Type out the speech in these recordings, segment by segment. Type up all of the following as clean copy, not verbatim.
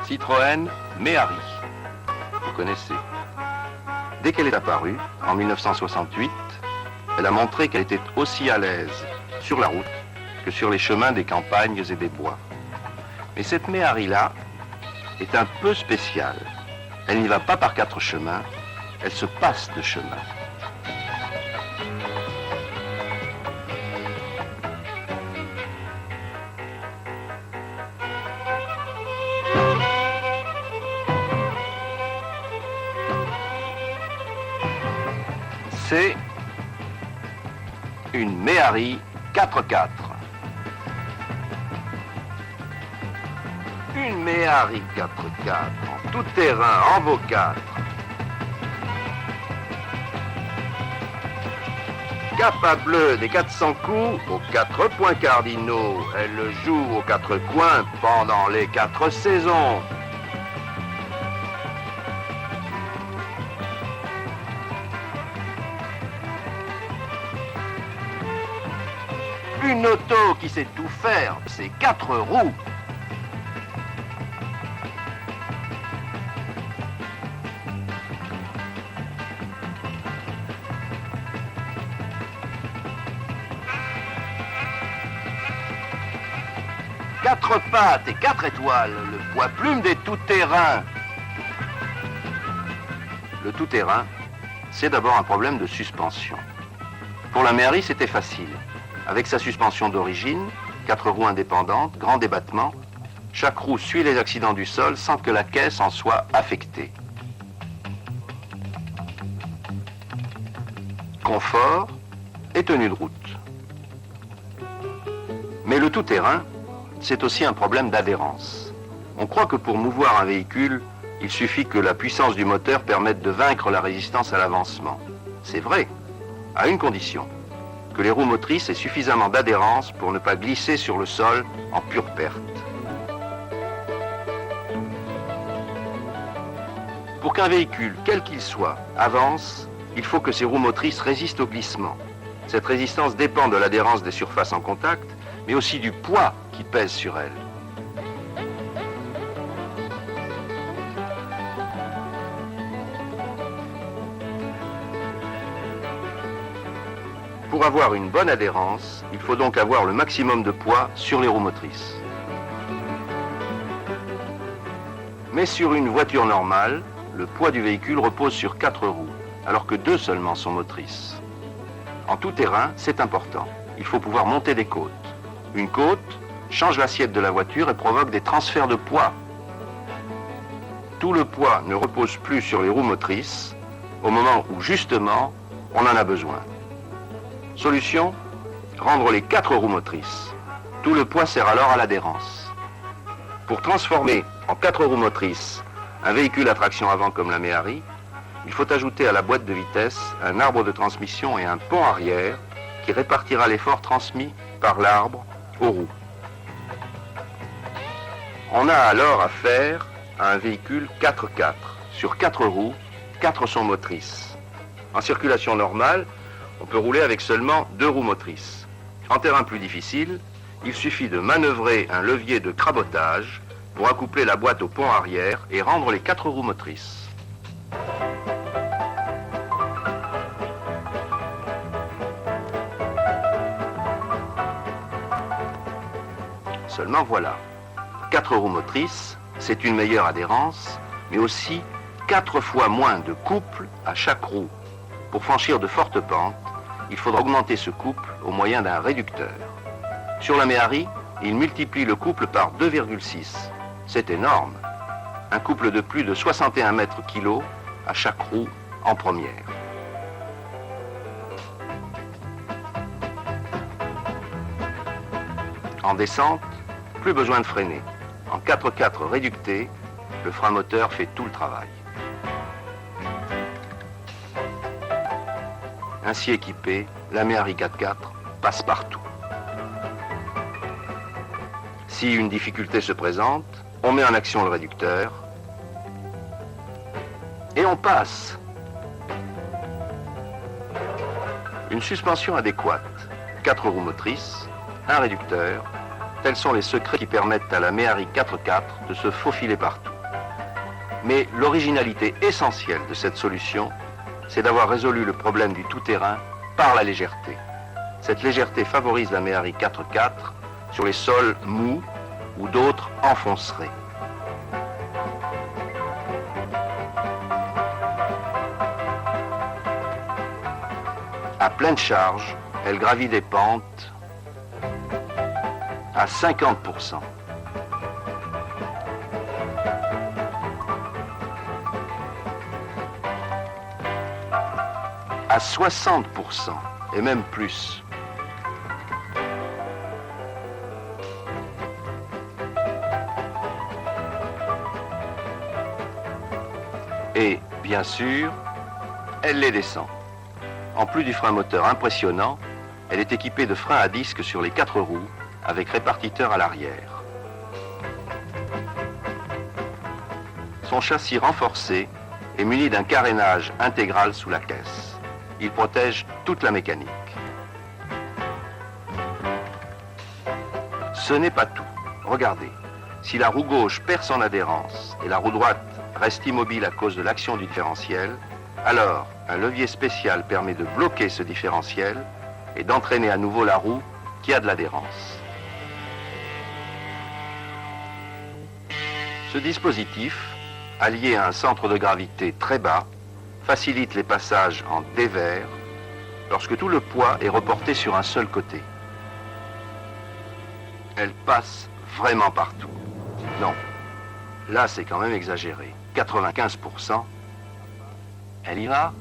Citroën Méhari. Vous connaissez. Dès qu'elle est apparue, en 1968, elle a montré qu'elle était aussi à l'aise sur la route que sur les chemins des campagnes et des bois. Mais cette Méhari-là est un peu spéciale. Elle n'y va pas par 4 chemins, elle se passe de chemin. C'est une Méhari 4x4. Une Méhari 4x4 en tout terrain, en V4. Capable des 400 coups aux 4 points cardinaux. Elle le joue aux 4 coins pendant les 4 saisons. Une auto qui sait tout faire, c'est 4 roues. Quatre pattes et 4 étoiles, le poids plume des tout-terrains. Le tout-terrain, c'est d'abord un problème de suspension. Pour la Méhari, c'était facile. Avec sa suspension d'origine, 4 roues indépendantes, grand débattement, chaque roue suit les accidents du sol sans que la caisse en soit affectée. Confort et tenue de route. Mais le tout-terrain, c'est aussi un problème d'adhérence. On croit que pour mouvoir un véhicule, il suffit que la puissance du moteur permette de vaincre la résistance à l'avancement. C'est vrai, à une condition, que les roues motrices aient suffisamment d'adhérence pour ne pas glisser sur le sol en pure perte. Pour qu'un véhicule, quel qu'il soit, avance, il faut que ses roues motrices résistent au glissement. Cette résistance dépend de l'adhérence des surfaces en contact, mais aussi du poids qui pèse sur elles. Pour avoir une bonne adhérence, il faut donc avoir le maximum de poids sur les roues motrices. Mais sur une voiture normale, le poids du véhicule repose sur 4 roues, alors que 2 seulement sont motrices. En tout terrain, c'est important. Il faut pouvoir monter des côtes. Une côte change l'assiette de la voiture et provoque des transferts de poids. Tout le poids ne repose plus sur les roues motrices au moment où, justement, on en a besoin. Solution, rendre les 4 roues motrices. Tout le poids sert alors à l'adhérence. Pour transformer en 4 roues motrices un véhicule à traction avant comme la Méhari, il faut ajouter à la boîte de vitesse un arbre de transmission et un pont arrière qui répartira l'effort transmis par l'arbre aux roues. On a alors affaire à un véhicule 4x4. Sur 4 roues, 4 sont motrices. En circulation normale, on peut rouler avec seulement 2 roues motrices. En terrain plus difficile, il suffit de manœuvrer un levier de crabotage pour accoupler la boîte au pont arrière et rendre les 4 roues motrices. Seulement voilà, 4 roues motrices, c'est une meilleure adhérence, mais aussi 4 fois moins de couple à chaque roue. Pour franchir de fortes pentes, il faudra augmenter ce couple au moyen d'un réducteur. Sur la Méhari, il multiplie le couple par 2,6. C'est énorme. Un couple de plus de 61 mètres kg à chaque roue en première. En descente, plus besoin de freiner. En 4x4 réducté, le frein moteur fait tout le travail. Ainsi équipée, la Méhari 4x4 passe partout. Si une difficulté se présente, on met en action le réducteur et on passe. Une suspension adéquate, 4 roues motrices, un réducteur, tels sont les secrets qui permettent à la Méhari 4x4 de se faufiler partout. Mais l'originalité essentielle de cette solution, c'est d'avoir résolu le problème du tout-terrain par la légèreté. Cette légèreté favorise la méhari 4-4 sur les sols mous où d'autres enfonceraient. À pleine charge, elle gravit des pentes à 50%. À 60% et même plus. Et, bien sûr, elle les descend. En plus du frein moteur impressionnant, elle est équipée de freins à disque sur les 4 roues, avec répartiteur à l'arrière. Son châssis renforcé est muni d'un carénage intégral sous la caisse. Il protège toute la mécanique. Ce n'est pas tout. Regardez, si la roue gauche perd son adhérence et la roue droite reste immobile à cause de l'action du différentiel, alors un levier spécial permet de bloquer ce différentiel et d'entraîner à nouveau la roue qui a de l'adhérence. Ce dispositif, allié à un centre de gravité très bas, facilite les passages en dévers lorsque tout le poids est reporté sur un seul côté. Elle passe vraiment partout. Non, là c'est quand même exagéré. 95%. Elle ira?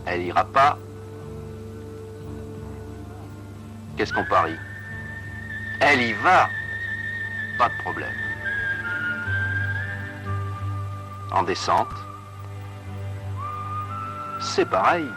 Elle ira pas? Qu'est-ce qu'on parie? Elle y va? Pas de problème. En descente, c'est pareil.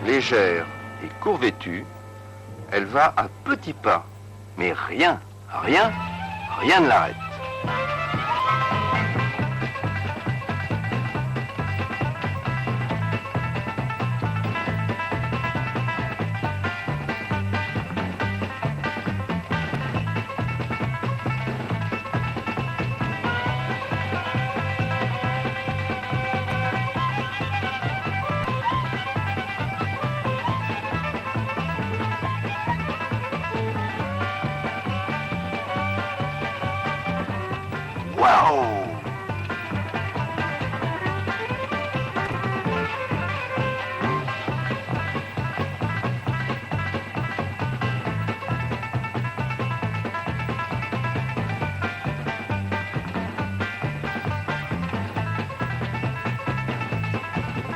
Légère et courvêtue, elle va à petits pas, mais rien ne l'arrête. Waouh!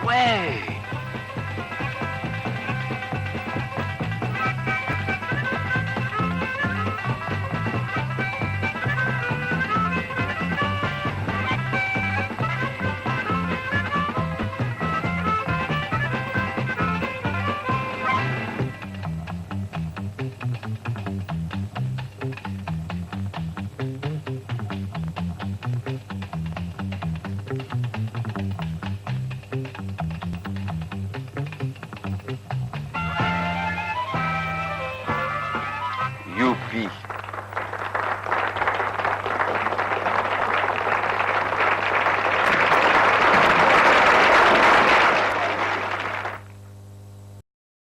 Ouais!